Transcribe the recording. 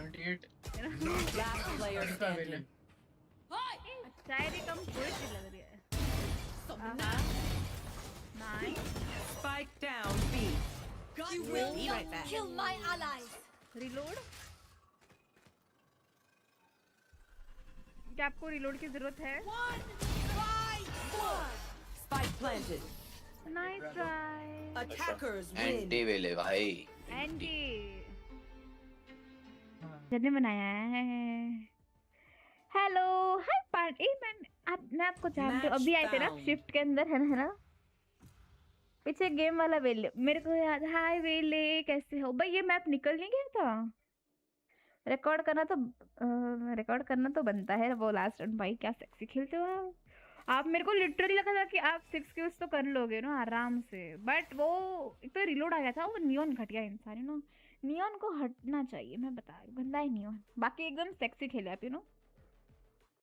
78 Last player का well है। standing. शायरी कम थोड़ी सी लग रही है। Nice. Spike down B. You will Be not right back. kill my allies. Reload. क्या आपको रिलोड की जरूरत है? One by one. Spike planted. Nice try. Attackers anti win. वेले भाई। एंटी जिसने बनाया है। हेलो हाय पार्टी मैं आपको जानती हूँ। Match अभी आए थे ना found. शिफ्ट के अंदर है ना पीछे गेम वाला वेले मेरे को याद। हाय वेले कैसे हो भाई? ये मैप निकल नहीं गया था। रिकॉर्ड करना तो बनता है। वो लास्ट रन भाई क्या सेक्सी खेलते हो आप। मेरे को लिटरली लगा था कि आप 6 kills तो कर लोगे ना आराम से, बट वो एक तो रिलोड आ गया था। वो नियॉन घटिया इंसान है ना, नियॉन को हटना चाहिए। मैं बता रही हूँ गंदा है नियॉन। बाकी एकदम सेक्सी खेले आप यू नो।